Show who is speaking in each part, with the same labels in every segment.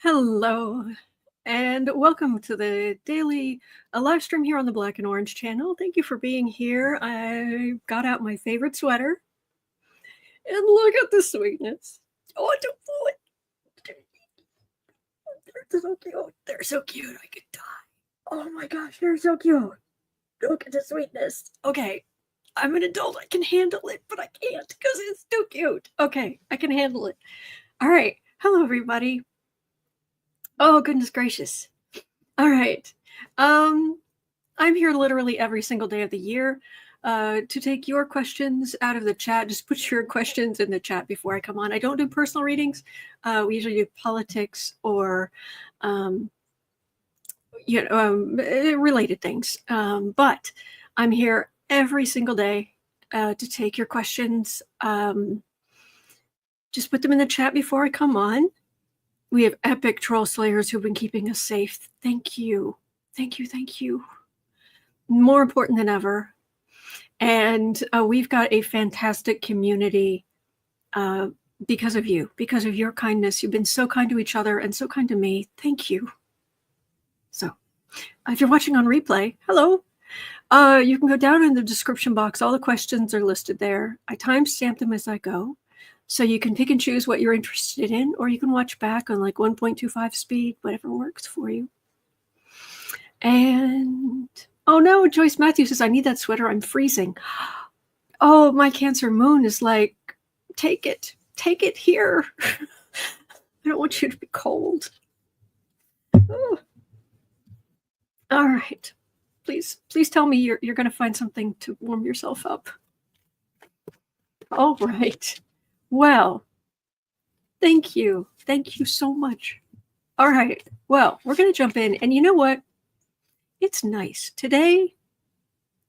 Speaker 1: Hello, and welcome to the daily live stream here on the Black and Orange channel. Thank you for being here. I got out my favorite sweater, and look at the sweetness. Oh, they're so cute. They're so cute. I could die. Oh my gosh, they're so cute. Look at the sweetness. Okay, I'm an adult. I can handle it, but I can't because it's too cute. Okay, I can handle it. All right. Hello, everybody. Oh, goodness gracious. All right. I'm here literally every single day of the year to take your questions out of the chat. Just put your questions in the chat before I come on. I don't do personal readings. We usually do politics or, related things. But I'm here every single day to take your questions. Just put them in the chat before I come on. We have epic troll slayers who've been keeping us safe. Thank you. Thank you. Thank you. More important than ever. And we've got a fantastic community because of you, because of your kindness. You've been so kind to each other and so kind to me. Thank you. So if you're watching on replay, hello. You can go down in the description box. All the questions are listed there. I timestamp them as I go. So you can pick and choose what you're interested in, or you can watch back on like 1.25 speed, whatever works for you. And, oh no, Joyce Matthews says, I need that sweater, I'm freezing. Oh, my Cancer moon is like, take it here. I don't want you to be cold. Oh. All right, please tell me you're going to find something to warm yourself up. All right. Well, thank you. Thank you so much. All right. Well, we're going to jump in. And you know what? It's nice. Today,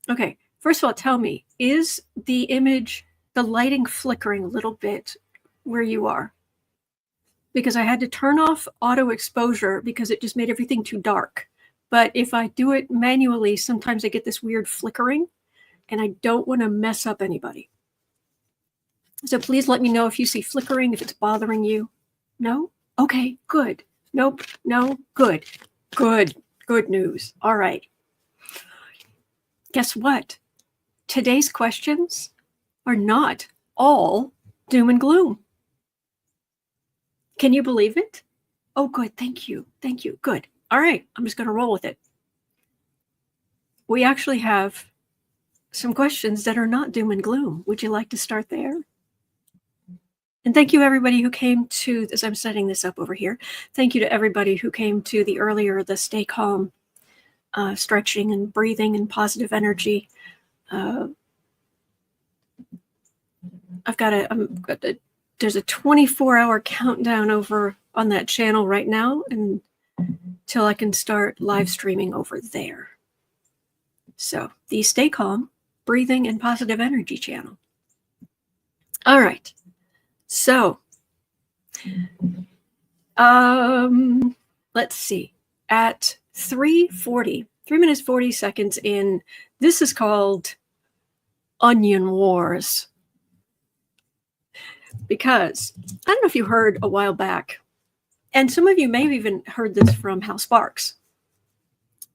Speaker 1: okay, first of all, tell me, is the image, the lighting flickering a little bit where you are? Because I had to turn off auto exposure because it just made everything too dark. But if I do it manually, sometimes I get this weird flickering, and I don't want to mess up anybody. So please let me know if you see flickering, if it's bothering you. No? Okay, good. Nope, no, good. Good news. All right. Guess what? Today's questions are not all doom and gloom. Can you believe it? Oh, good. Thank you. Thank you. Good. All right. I'm just going to roll with it. We actually have some questions that are not doom and gloom. Would you like to start there? And thank you, everybody who came to, as I'm setting this up over here, thank you to everybody who came to the stay calm, stretching and breathing and positive energy. There's a 24-hour countdown over on that channel right now until I can start live streaming over there. So the Stay Calm, Breathing, and Positive Energy channel. All right. So, let's see. At 3:40, 3 minutes 40 seconds in, this is called Onion Wars. Because I don't know if you heard a while back, and some of you may have even heard this from Hal Sparks,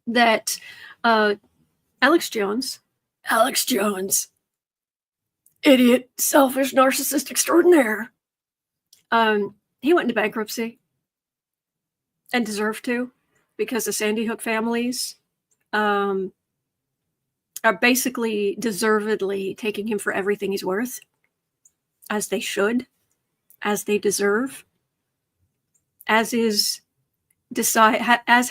Speaker 1: that Alex Jones, idiot, selfish, narcissist extraordinaire. He went into bankruptcy and deserved to, because the Sandy Hook families are basically deservedly taking him for everything he's worth, as they should, as they deserve, as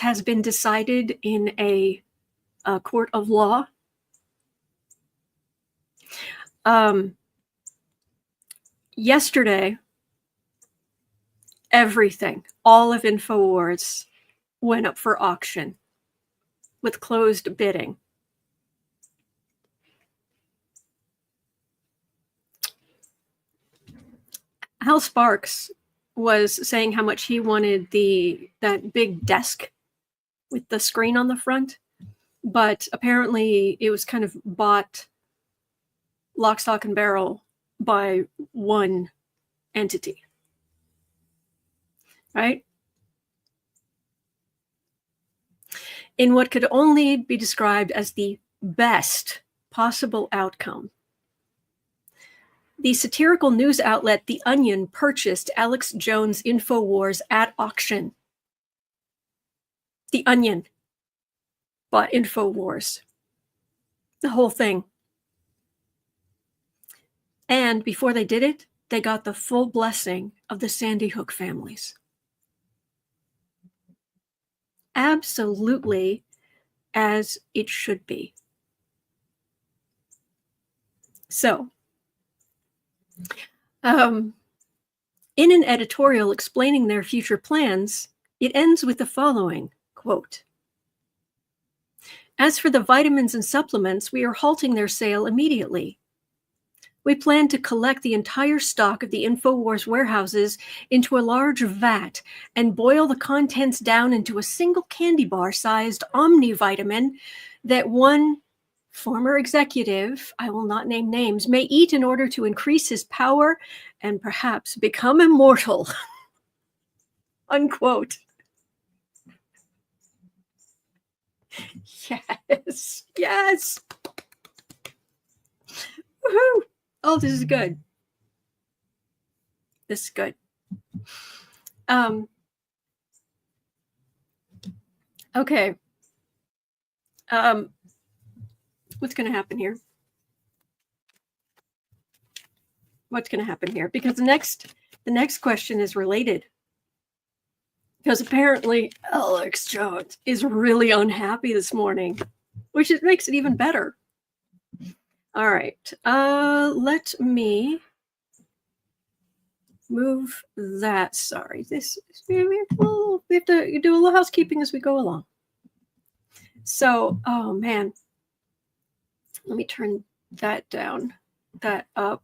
Speaker 1: has been decided in a court of law. Yesterday, everything, all of InfoWars went up for auction with closed bidding. Hal Sparks was saying how much he wanted that big desk with the screen on the front, but apparently it was kind of bought lock, stock, and barrel by one entity, right? in what could only be described as the best possible outcome. The satirical news outlet The Onion purchased Alex Jones InfoWars at auction. The Onion bought InfoWars. The whole thing. And before they did it, they got the full blessing of the Sandy Hook families. Absolutely as it should be. So, in an editorial explaining their future plans, it ends with the following, quote, "As for the vitamins and supplements, we are halting their sale immediately. We plan to collect the entire stock of the InfoWars warehouses into a large vat and boil the contents down into a single candy bar-sized omnivitamin that one former executive, I will not name names, may eat in order to increase his power and perhaps become immortal." Unquote. Yes, yes. Woohoo! Oh, this is good. This is good. Okay. What's going to happen here? What's going to happen here? Because the next question is related. Because apparently Alex Jones is really unhappy this morning, which makes it even better. All right. Let me move that. Sorry. We have to do a little housekeeping as we go along. So, oh man. Let me turn that down, that up.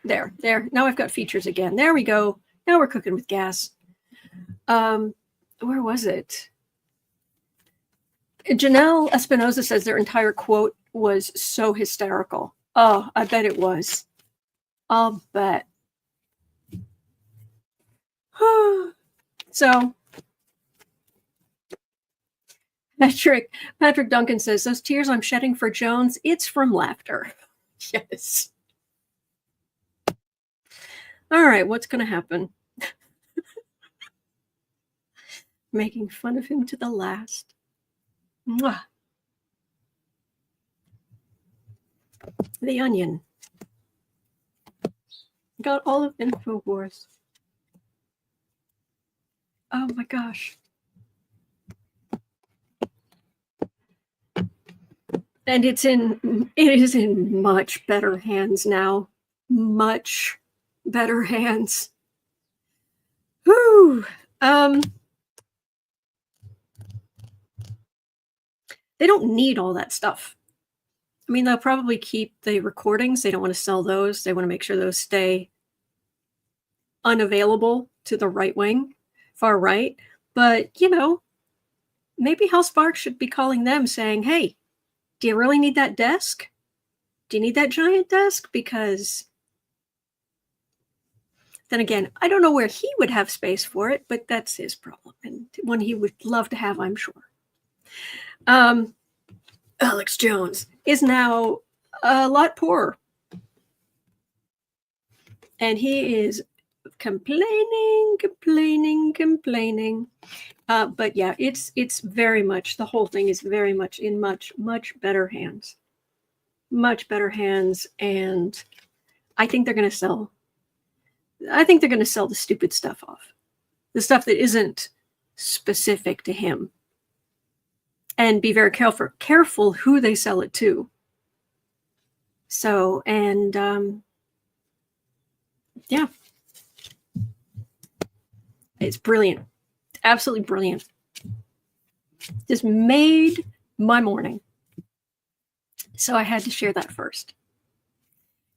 Speaker 1: There. Now I've got features again. There we go. Now we're cooking with gas. Where was it? Janelle Espinoza says their entire quote was so hysterical. Oh, I bet it was. I'll bet. So, Patrick Duncan says, those tears I'm shedding for Jones, it's from laughter. Yes. All right, what's going to happen? Making fun of him to the last. Mwah. The Onion. Got all of InfoWars. Oh my gosh. And it is in much better hands now. Much better hands. Whew. They don't need all that stuff. I mean, they'll probably keep the recordings. They don't want to sell those. They want to make sure those stay unavailable to the right wing, far right. But, maybe Hal Sparks should be calling them saying, hey, do you really need that desk? Do you need that giant desk? Because then again, I don't know where he would have space for it, but that's his problem. And one he would love to have, I'm sure. Alex Jones is now a lot poorer. And he is complaining. But yeah, it's very much, the whole thing is very much in much better hands. Much better hands. And I think they're going to sell the stupid stuff off. The stuff that isn't specific to him. And be very careful who they sell it to. So, and yeah. It's brilliant. Absolutely brilliant. Just made my morning. So I had to share that first.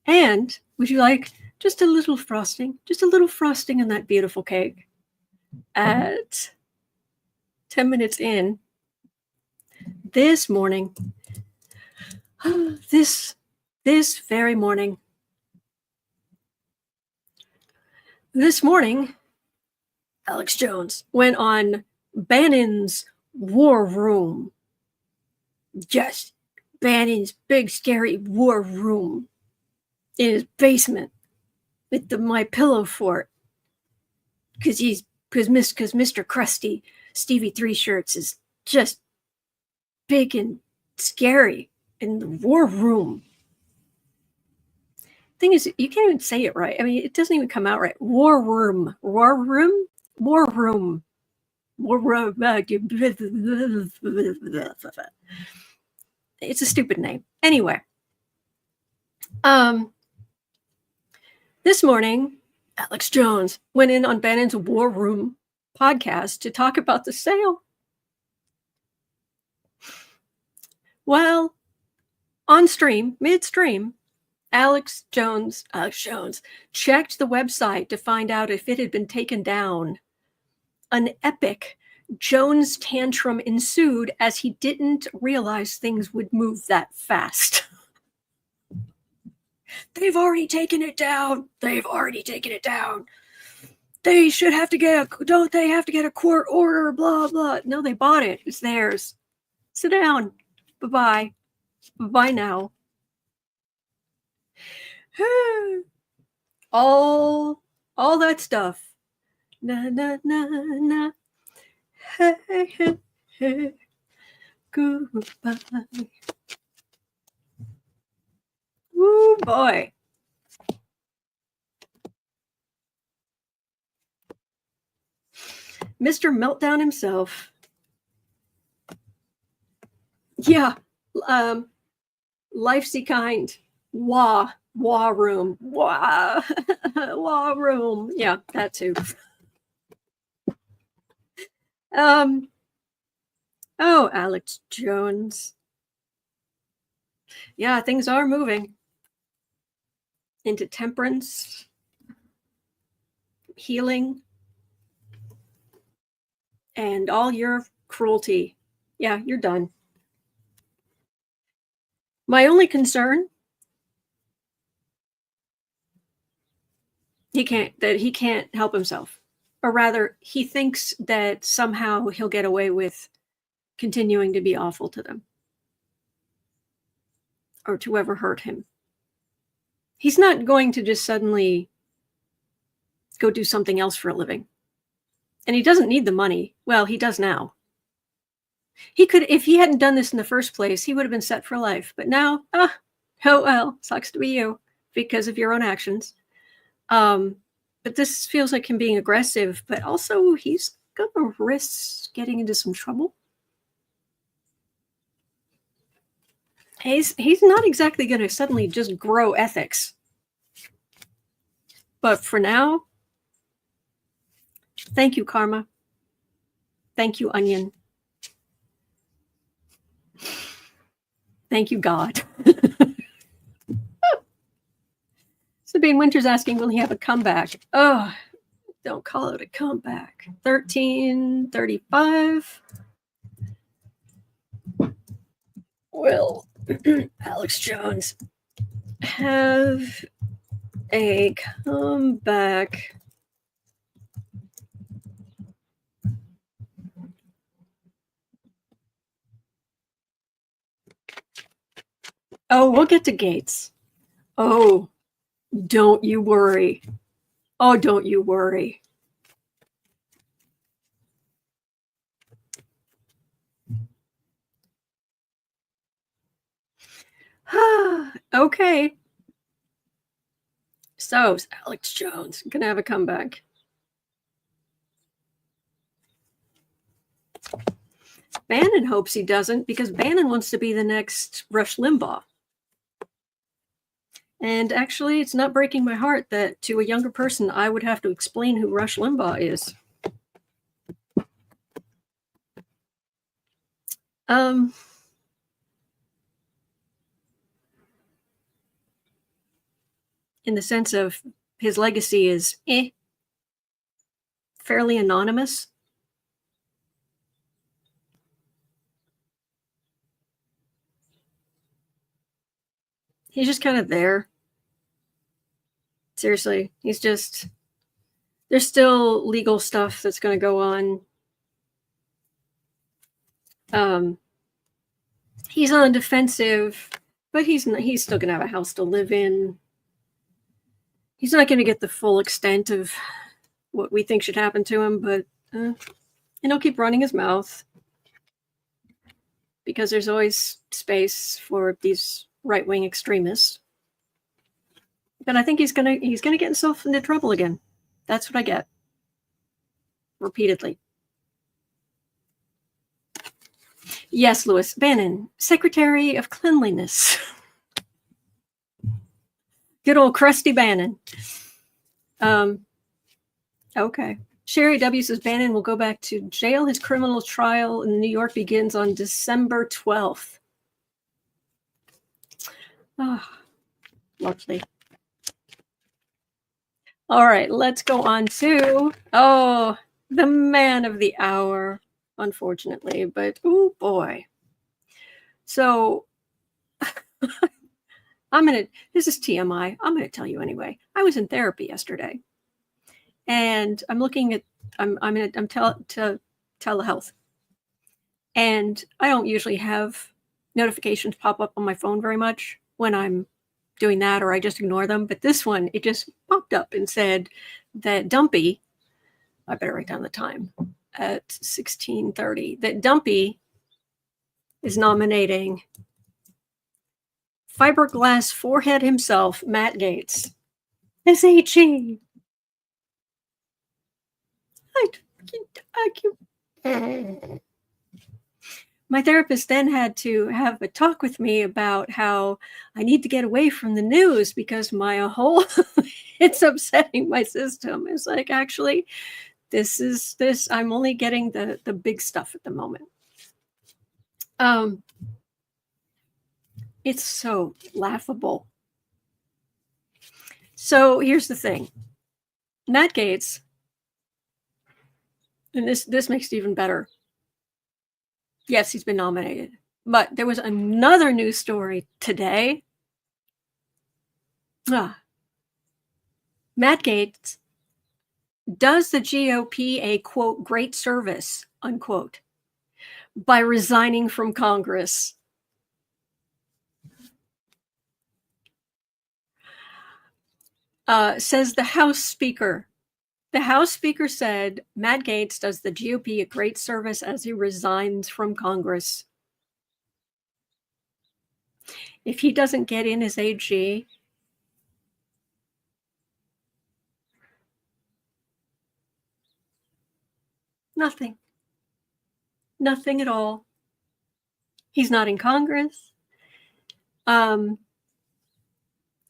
Speaker 1: And would you like just a little frosting? Just a little frosting on that beautiful cake. At 10 minutes in, this morning, this very morning, Alex Jones went on Bannon's war room. Just Bannon's big scary war room in his basement with the My Pillow fort. Because Mr. Krusty Stevie Three Shirts is just big and scary in the war room. Thing is, you can't even say it right. I mean, it doesn't even come out right. War room. It's a stupid name. Anyway, this morning, Alex Jones went in on Bannon's War Room podcast to talk about the sale. Well, on stream, midstream, Alex Jones checked the website to find out if it had been taken down. An epic Jones-tantrum ensued as he didn't realize things would move that fast. They've already taken it down. They should have to don't they have to get a court order, blah, blah. No, they bought it. It's theirs. Sit down. Bye-bye. Bye now. all that stuff. Na na na na. Hey, hey, hey. Goodbye. Ooh, boy. Mr. Meltdown himself. Yeah. Life's kind. War room. War room. Yeah, that too. Oh, Alex Jones. Yeah, things are moving into temperance, healing, and all your cruelty. Yeah, you're done. My only concern, he can't help himself. Or rather, he thinks that somehow he'll get away with continuing to be awful to them. Or to ever hurt him. He's not going to just suddenly go do something else for a living. And he doesn't need the money. Well, he does now. He could, if he hadn't done this in the first place, he would have been set for life. But now, oh well, sucks to be you because of your own actions. But this feels like him being aggressive, but also he's going to risk getting into some trouble. He's not exactly going to suddenly just grow ethics. But for now, thank you, Karma. Thank you, Onion. Thank you, God. Sabine Winters asking, will he have a comeback? Oh, don't call it a comeback. 1335. Will Alex Jones have a comeback? Oh, we'll get to Gaetz. Oh, don't you worry. Oh, don't you worry. Okay. So, Alex Jones gonna have a comeback. Bannon hopes he doesn't because Bannon wants to be the next Rush Limbaugh. And actually, it's not breaking my heart that to a younger person, I would have to explain who Rush Limbaugh is. In the sense of his legacy is fairly anonymous. He's just kind of there. Seriously, he's just, there's still legal stuff that's going to go on. He's on defensive, but he's still going to have a house to live in. He's not going to get the full extent of what we think should happen to him, but and he'll keep running his mouth because there's always space for these right-wing extremists. But I think he's gonna get himself into trouble again. That's what I get repeatedly. Yes, Louis Bannon, Secretary of Cleanliness. Good old crusty Bannon. Okay. Sherry W. says Bannon will go back to jail. His criminal trial in New York begins on December 12th. Oh, lovely. All right, let's go on to, the man of the hour, unfortunately, but oh boy. So this is TMI. I'm going to tell you anyway. I was in therapy yesterday and I'm looking at, I'm telehealth, and I don't usually have notifications pop up on my phone very much when I'm doing that, or I just ignore them. But this one, it just popped up and said that Dumpy, I better write down the time, at 16:30, that Dumpy is nominating fiberglass forehead himself, Matt Gaetz, as AG. My therapist then had to have a talk with me about how I need to get away from the news because my whole, it's upsetting my system. It's like, actually, I'm only getting the big stuff at the moment. It's so laughable. So here's the thing. Matt Gaetz, and this makes it even better. Yes, he's been nominated. But there was another news story today. Matt Gaetz does the GOP a, quote, great service, unquote, by resigning from Congress. Says the House Speaker. The House Speaker said Matt Gaetz does the GOP a great service as he resigns from Congress. If he doesn't get in as AG, nothing. Nothing at all. He's not in Congress. In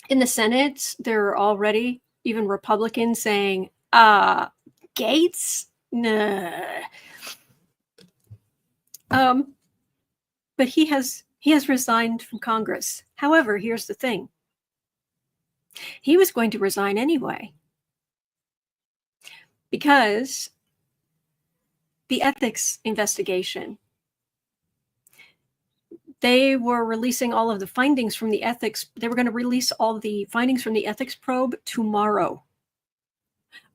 Speaker 1: the Senate, there are already even Republicans saying, Gaetz? Nah. But he has resigned from Congress. However, here's the thing. He was going to resign anyway, because the ethics investigation, they were releasing all of the findings from the ethics. They were going to release all the findings from the ethics probe tomorrow.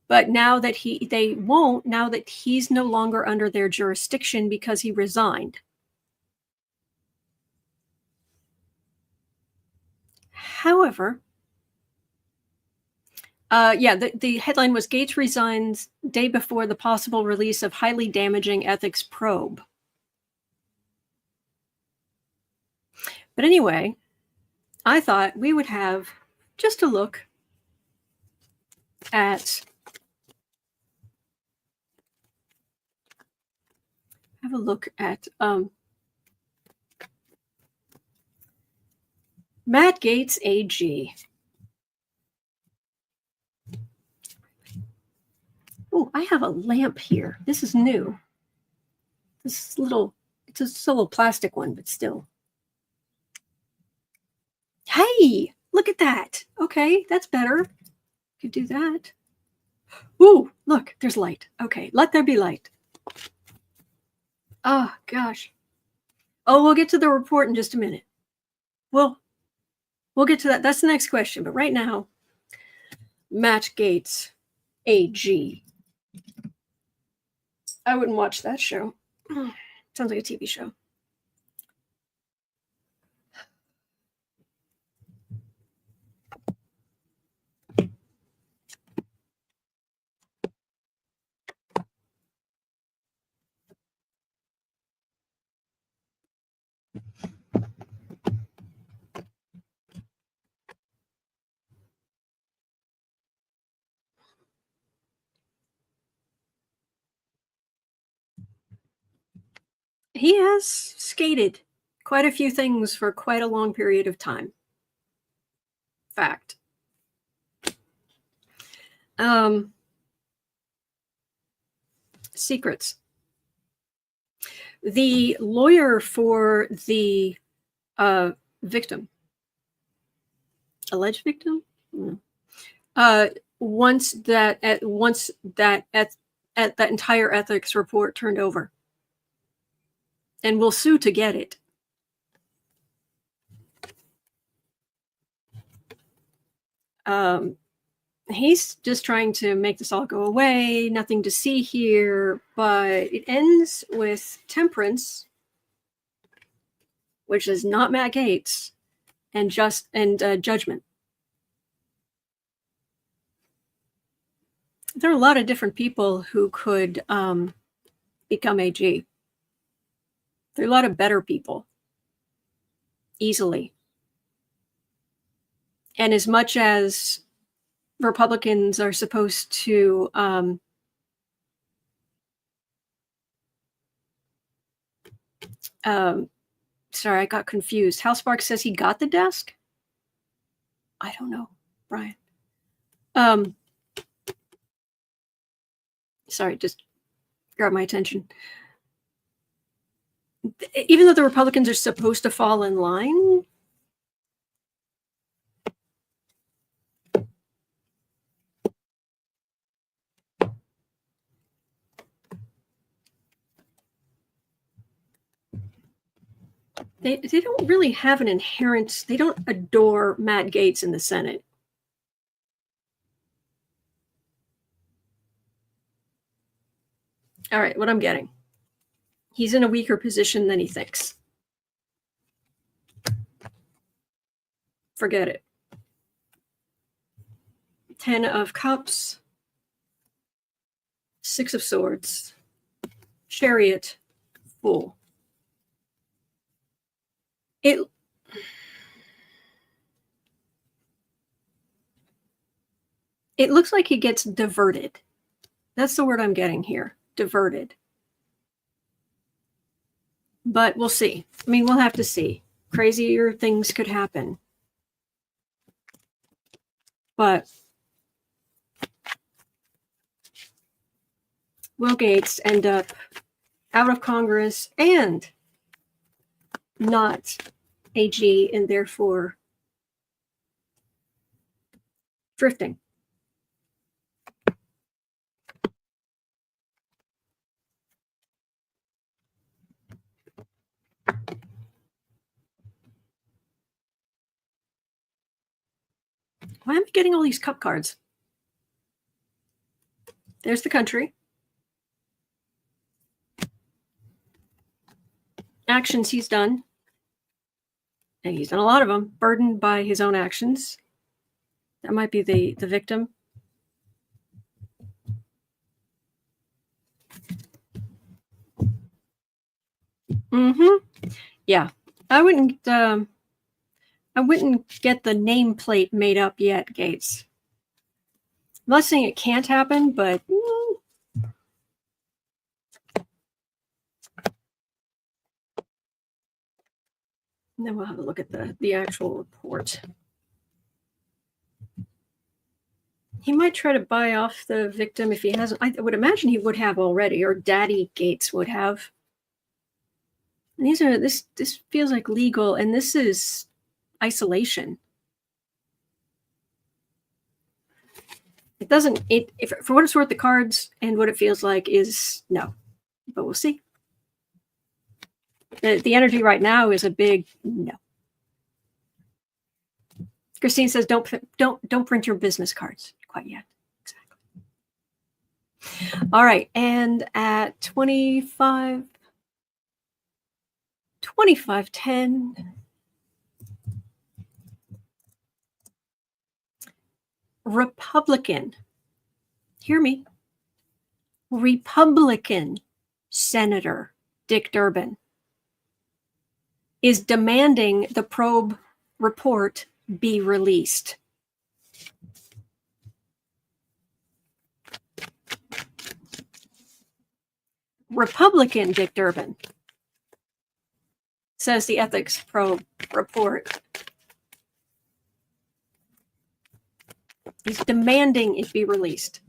Speaker 1: But now that they won't, now that he's no longer under their jurisdiction because he resigned. However, the headline was Gaetz resigns day before the possible release of highly damaging ethics probe. But anyway, I thought we would have just a look at Matt Gaetz AG. Oh, I have a lamp here. This is new. This is it's a little plastic one, but still. Hey, look at that. Okay, that's better. Could do that. Ooh, look, there's light. Okay, let there be light. Oh, gosh. Oh, we'll get to the report in just a minute. We'll get to that. That's the next question. But right now, Matt Gaetz AG. I wouldn't watch that show. Sounds like a TV show. He has skated quite a few things for quite a long period of time. Fact. Secrets. The lawyer for the victim, alleged victim, once that entire ethics report turned over, and will sue to get it. He's just trying to make this all go away. Nothing to see here, but it ends with temperance, which is not Matt Gaetz, and judgment. There are a lot of different people who could become AG. There are a lot of better people, easily. And as much as Republicans are supposed to sorry, I got confused. Hal Sparks says he got the desk. I don't know, Brian. Sorry, just grabbed my attention. Even though the Republicans are supposed to fall in line, they don't really have an inherent, they don't adore Matt Gaetz in the Senate. All right, what I'm getting. He's in a weaker position than he thinks. Forget it. 10 of Cups. 6 of Swords. Chariot. Fool. It looks like he gets diverted. That's the word I'm getting here. Diverted. But we'll see. I mean, we'll have to see. Crazier things could happen. But will Gaetz end up out of Congress and not AG, and therefore drifting? Why am I getting all these cup cards? There's the country. Actions he's done. And he's done a lot of them, burdened by his own actions. That might be the victim. Yeah. I wouldn't get the nameplate made up yet, Gaetz. I'm not saying it can't happen, but and then we'll have a look at the actual report. He might try to buy off the victim if he hasn't. I would imagine he would have already, or Daddy Gaetz would have. And these are this feels like legal, and this is isolation. It doesn't. If for what it's worth, the cards and what it feels like is no, but we'll see. The energy right now is a big no. Christine says, "Don't print your business cards quite yet." Exactly. All right, and at 25, 2510. Republican. Hear me. Republican Senator Dick Durbin is demanding the probe report be released. Republican Dick Durbin says the ethics probe report is demanding it be released.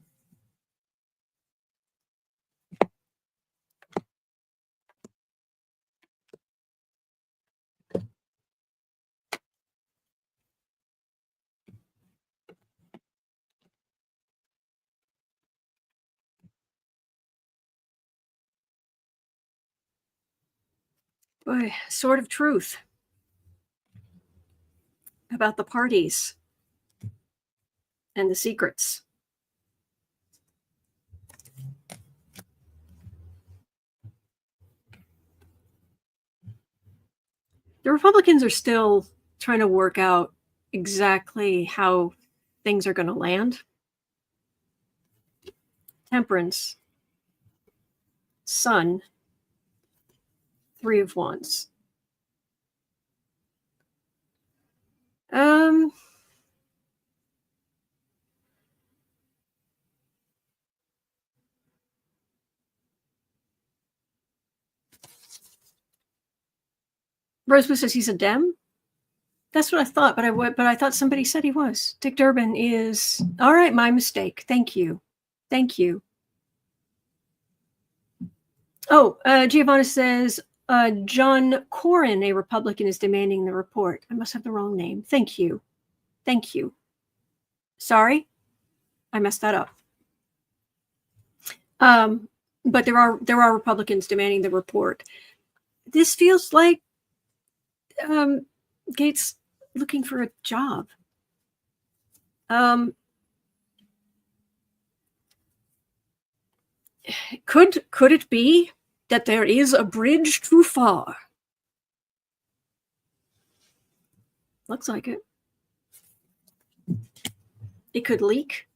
Speaker 1: Boy, sword of truth about the parties and the secrets. The Republicans are still trying to work out exactly how things are going to land. Temperance, Sun, Three of Wands. Rosebud says he's a Dem. That's what I thought, but I thought somebody said he was. Dick Durbin is all right. My mistake. Thank you. Thank you. Oh, Giovanna says John Cornyn, a Republican, is demanding the report. I must have the wrong name. Thank you. Thank you. Sorry, I messed that up. But there are Republicans demanding the report. This feels like Gaetz looking for a job. Could it be that there is a bridge too far? Looks like it. It could leak.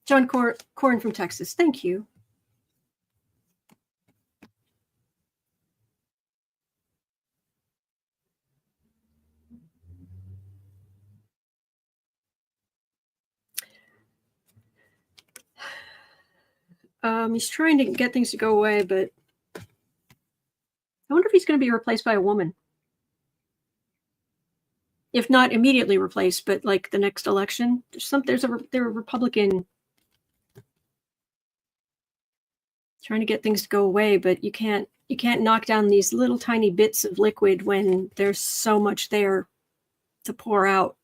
Speaker 1: John Corn from Texas. Thank you. He's trying to get things to go away, but I wonder if he's going to be replaced by a woman. If not immediately replaced, but like the next election. There's a Republican trying to get things to go away, but you can't knock down these little tiny bits of liquid when there's so much there to pour out.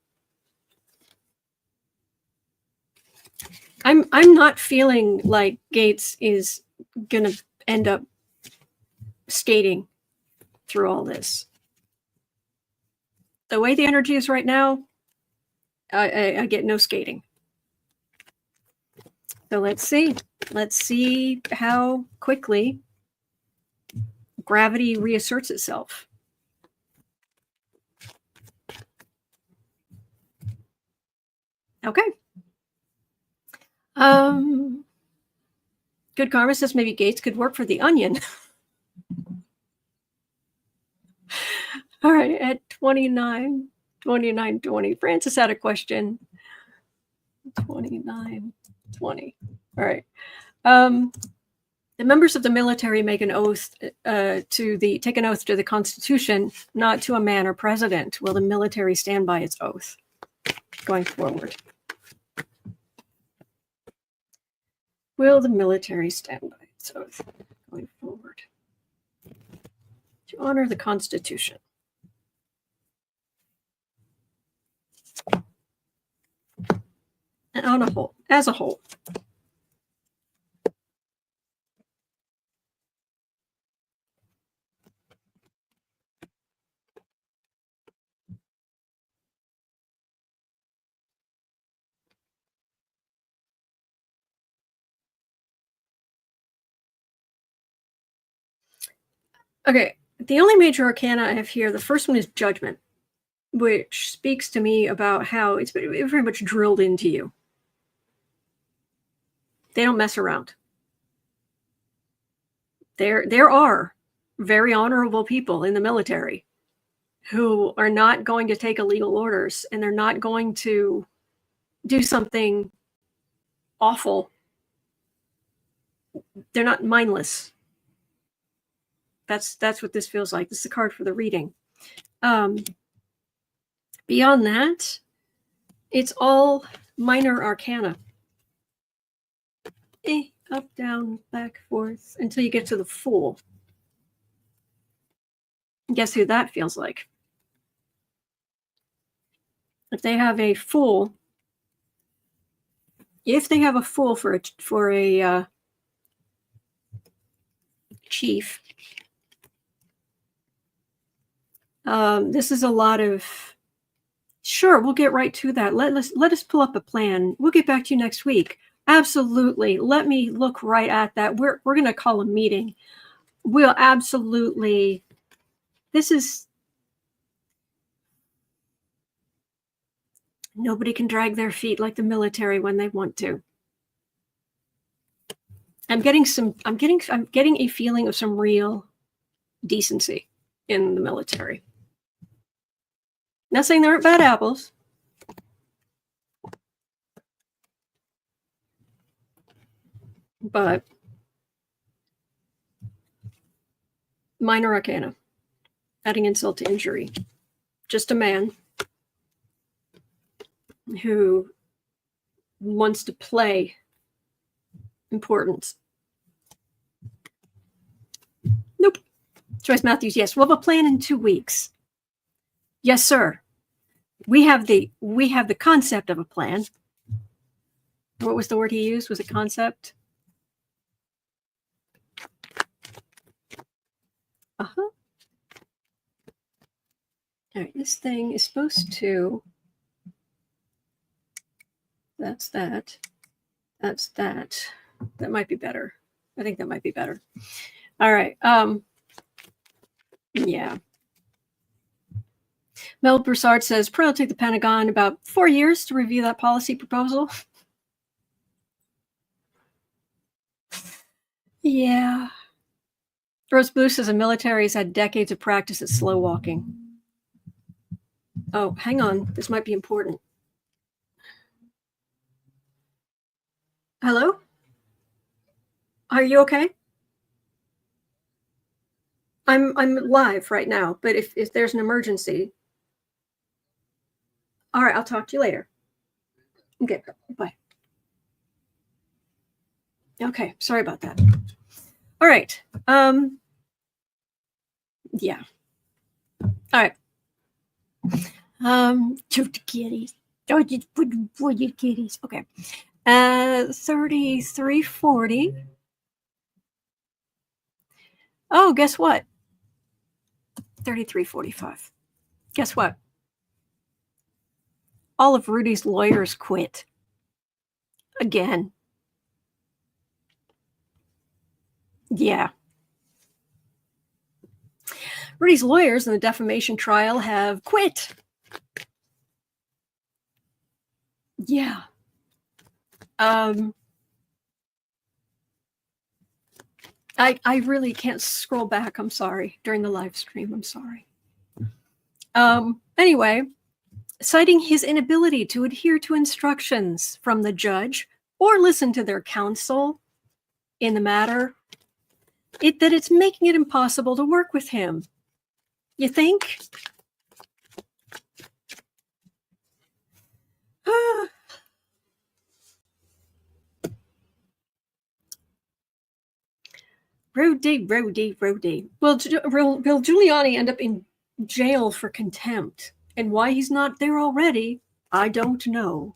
Speaker 1: I'm not feeling like Gaetz is gonna end up skating through all this. The way the energy is right now, I get no skating. So let's see. Let's see how quickly gravity reasserts itself. Okay. Good Karma says maybe Gaetz could work for the Onion. All right, at 29, 20. Francis had a question. 29, 20. All right. The members of the military make an oath take an oath to the Constitution, not to a man or president. Will the military stand by its oath going forward? Will the military stand by its oath going forward to honor the Constitution? And on a whole, as a whole. Okay, the only major arcana I have here, the first one is judgment, which speaks to me about how it's very much drilled into you. They don't mess around. There are very honorable people in the military who are not going to take illegal orders, and they're not going to do something awful. They're not mindless. That's what this feels like. This is a card for the reading. Beyond that, it's all minor arcana. Up, down, back, forth, until you get to the Fool. Guess who that feels like? If they have a Fool, for a chief, this is a lot of, sure, we'll get right to that. Let us pull up a plan. We'll get back to you next week. Absolutely. Let me look right at that. We're going to call a meeting. We'll absolutely. This is. Nobody can drag their feet like the military when they want to. I'm getting a feeling of some real decency in the military. Not saying there aren't bad apples. But minor arcana, adding insult to injury. Just a man who wants to play importance. Nope. Joyce Matthews, yes. We'll have a plan in 2 weeks. Yes, sir. We have the concept of a plan. What was the word he used? Was it concept? Uh-huh. All right, this thing is supposed to. That's that. That's that. That might be better. I think that might be better. All right. Yeah. Mel Broussard says, probably it'll take the Pentagon about 4 years to review that policy proposal. Yeah. Rose Blue says the military has had decades of practice at slow walking. Oh, hang on. This might be important. Hello? Are you okay? I'm live right now, but if there's an emergency. All right, I'll talk to you later. Okay, bye. Okay, sorry about that. All right. Yeah. All right. Shoot the kitties. Oh, just put your kitties. Okay. 3340. Oh, guess what? 3345. Guess what? All of Rudy's lawyers quit. Again. Yeah. Rudy's lawyers in the defamation trial have quit. Yeah. I really can't scroll back. I'm sorry. During the live stream, I'm sorry. Anyway, citing his inability to adhere to instructions from the judge or listen to their counsel in the matter, that it's making it impossible to work with him. You think? Rudy. Will Ghouliani end up in jail for contempt? And why he's not there already, I don't know.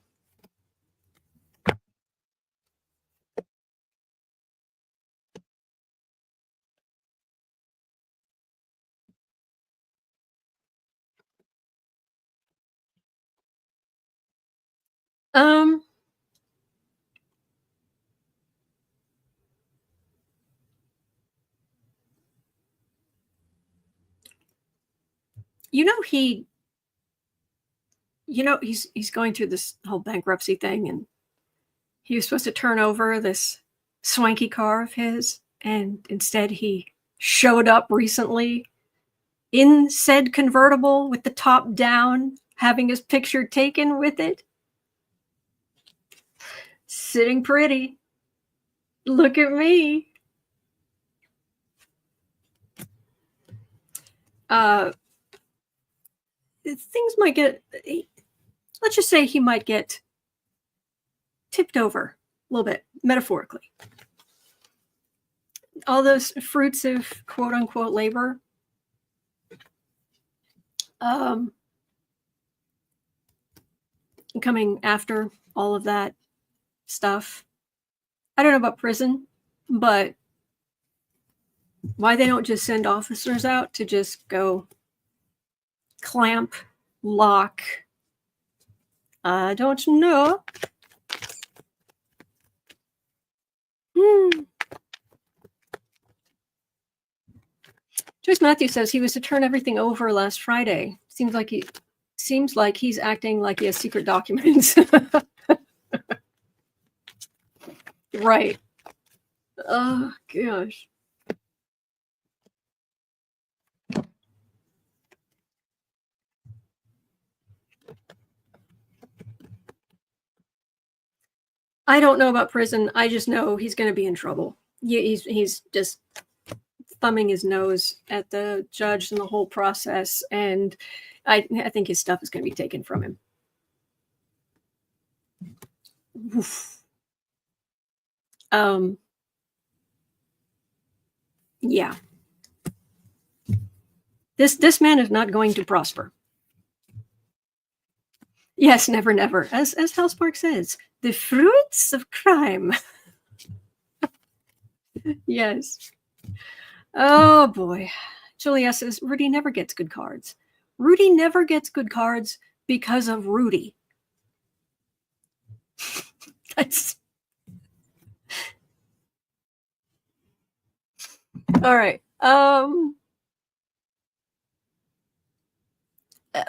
Speaker 1: he's going through this whole bankruptcy thing, and he was supposed to turn over this swanky car of his, and instead he showed up recently in said convertible with the top down, having his picture taken with it. Sitting pretty. Look at me. Things might get, let's just say he might get tipped over a little bit, metaphorically. All those fruits of quote unquote labor. Coming after all of that stuff. I don't know about prison, but why they don't just send officers out to just go clamp, lock, I don't know. Joyce Matthews says he was to turn everything over last Friday. Seems like he's acting like he has secret documents. Right. Oh gosh. I don't know about prison. I just know he's going to be in trouble. He's just thumbing his nose at the judge and the whole process, and I think his stuff is going to be taken from him. Oof. Yeah. This man is not going to prosper. Yes, never, never. As House Park says, the fruits of crime. Yes. Oh boy. Julia says Rudy never gets good cards. Rudy never gets good cards because of Rudy. That's all right.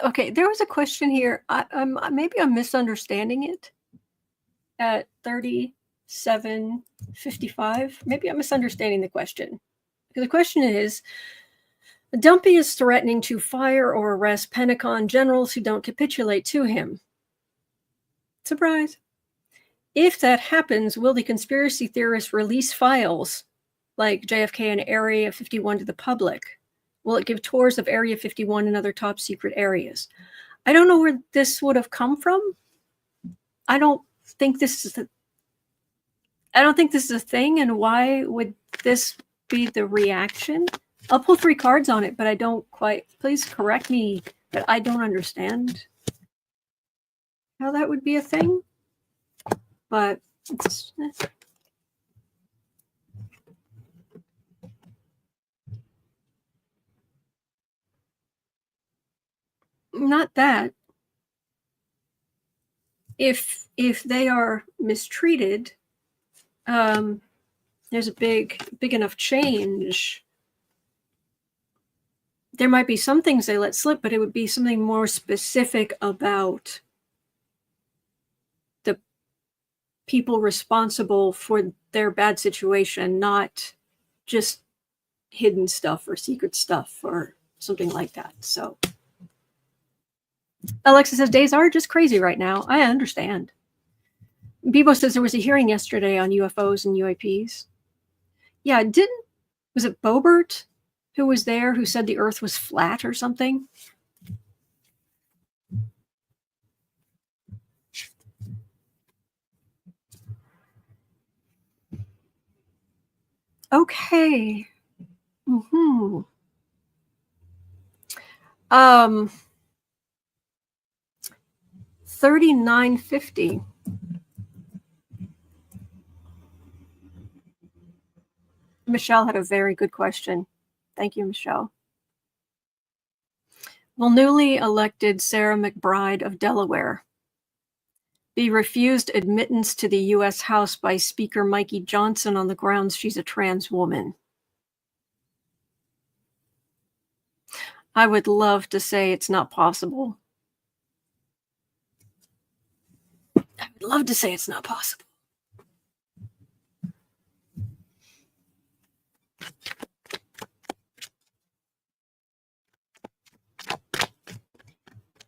Speaker 1: Okay, there was a question here. Maybe I'm misunderstanding it at 37:55. Maybe I'm misunderstanding the question. The question is, Dumpy is threatening to fire or arrest Pentagon generals who don't capitulate to him. Surprise. If that happens, will the conspiracy theorists release files like JFK and Area 51 to the public? Will it give tours of Area 51 and other top secret areas? I don't know where this would have come from. I don't think this is a thing, and why would this be the reaction? I'll pull 3 cards on it, but I don't quite, please correct me, but I don't understand how that would be a thing. But it's not that. If they are mistreated, there's a big enough change. There might be some things they let slip, but it would be something more specific about the people responsible for their bad situation, not just hidden stuff or secret stuff or something like that. So Alexa says days are just crazy right now. I understand. Bebo says there was a hearing yesterday on UFOs and UAPs. Yeah, was it Boebert who was there who said the earth was flat or something? Okay. 3950. Michelle had a very good question. Thank you, Michelle. Will newly elected Sarah McBride of Delaware be refused admittance to the U.S. House by Speaker Mikey Johnson on the grounds she's a trans woman? I would love to say it's not possible. I would love to say it's not possible.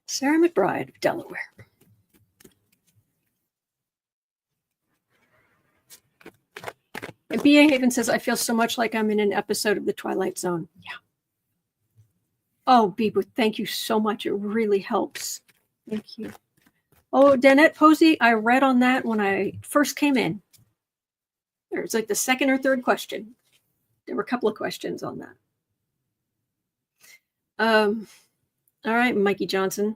Speaker 1: Sarah McBride of Delaware. And B.A. Haven says, I feel so much like I'm in an episode of The Twilight Zone. Yeah. Oh, Beebu, thank you so much. It really helps. Thank you. Oh, Danette Posey, I read on that when I first came in. It was like the second or third question. There were a couple of questions on that. All right, Mikey Johnson.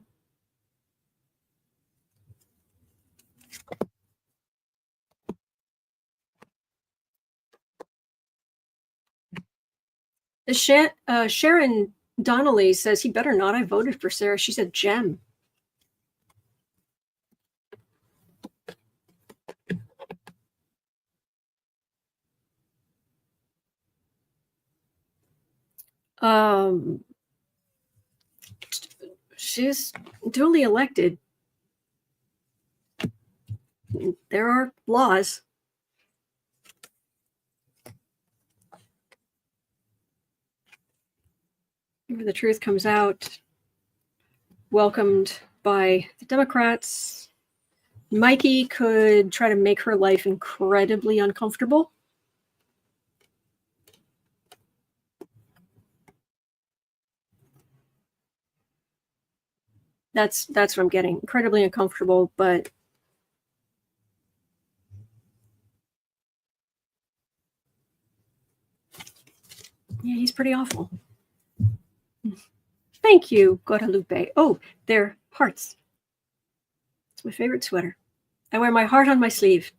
Speaker 1: Sharon Donnelly says, he better not. I voted for Sarah. She's a gem. She's duly elected. There are laws. The truth comes out, welcomed by the Democrats. Mikey could try to make her life incredibly uncomfortable. That's what I'm getting. Incredibly uncomfortable, but yeah, he's pretty awful. Thank you, Guadalupe. Oh, they're hearts. It's my favorite sweater. I wear my heart on my sleeve.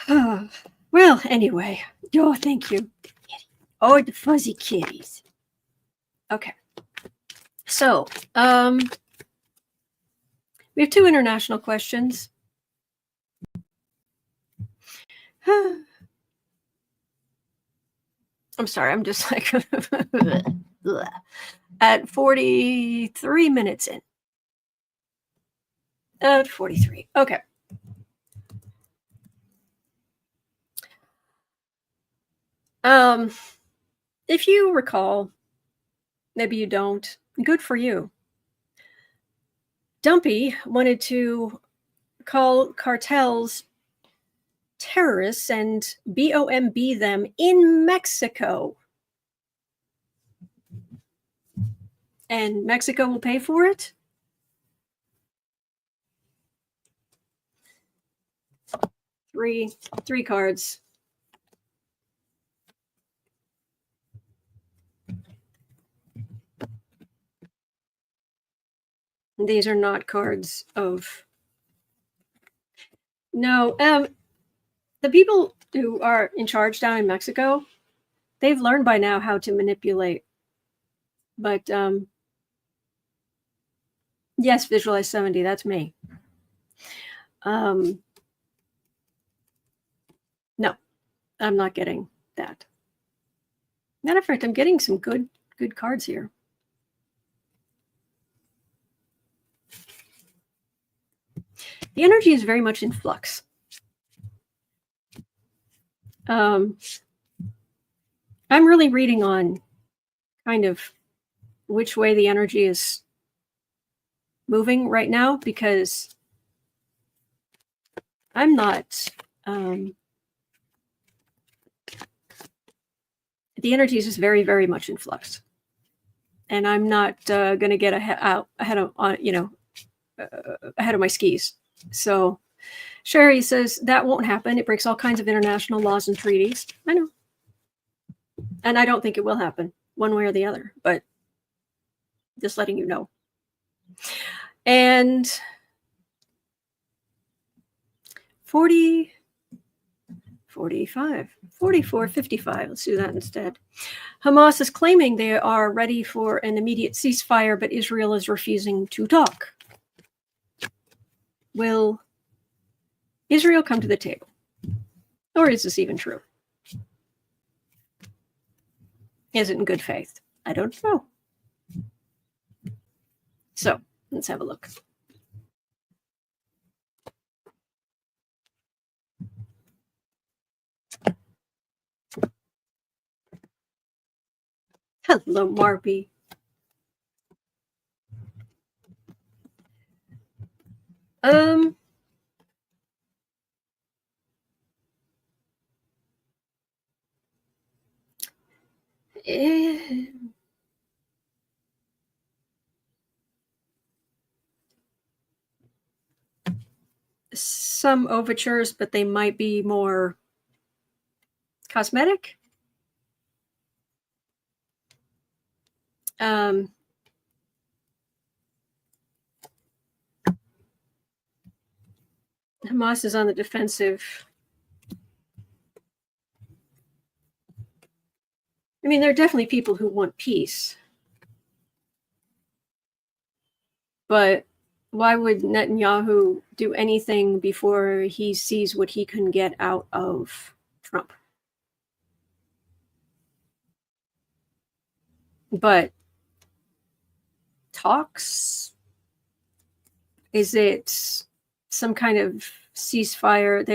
Speaker 1: Well, anyway. Oh, thank you. Oh, the fuzzy kitties. Okay. So, we have two international questions. I'm sorry, I'm just like at 43 minutes in. At 43. Okay. If you recall, maybe you don't, good for you. Dumpy wanted to call cartels terrorists and bomb them in Mexico. And Mexico will pay for it? Three cards. These are not cards of... No, the people who are in charge down in Mexico, they've learned by now how to manipulate. But yes, Visualize 70, that's me. No, I'm not getting that. Matter of fact, I'm getting some good cards here. The energy is very much in flux. I'm really reading on kind of which way the energy is moving right now, because I'm not... the energy is just very, very much in flux. And I'm not going to get ahead of my skis. So Sherry says that won't happen. It breaks all kinds of international laws and treaties. I know. And I don't think it will happen one way or the other, but just letting you know. And 40, 45, 44, 55. Let's do that instead. Hamas is claiming they are ready for an immediate ceasefire, but Israel is refusing to talk. Will Israel come to the table? Or is this even true? Is it in good faith? I don't know. So let's have a look. Hello, Marby. Some overtures, but they might be more cosmetic. Hamas is on the defensive. I mean, there are definitely people who want peace. But why would Netanyahu do anything before he sees what he can get out of Trump? But talks? Is it some kind of ceasefire?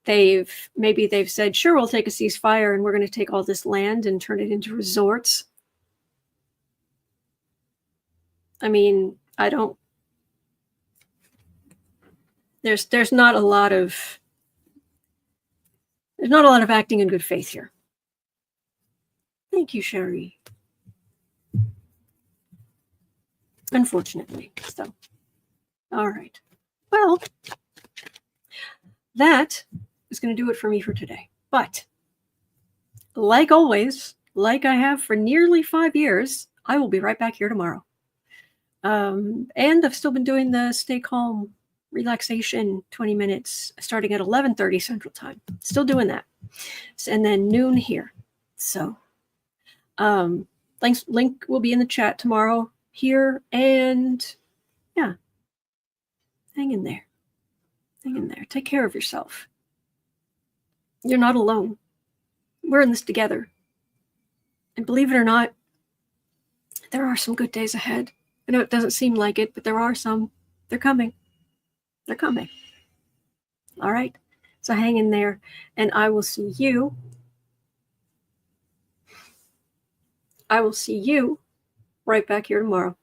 Speaker 1: They've said, sure, we'll take a ceasefire and we're going to take all this land and turn it into resorts. I mean, there's not a lot of acting in good faith here. Thank you, Sherry. Unfortunately. So, all right. Well, that is going to do it for me for today. But like always, like I have for nearly 5 years, I will be right back here tomorrow. And I've still been doing the stay calm relaxation 20 minutes starting at 11:30 Central Time. Still doing that. And then noon here. So link will be in the chat tomorrow here. And yeah, hang in there. Hang in there. Take care of yourself. You're not alone. We're in this together. And believe it or not, there are some good days ahead. I know it doesn't seem like it, but there are some. They're coming. They're coming. All right. So hang in there, and I will see you. I will see you right back here tomorrow.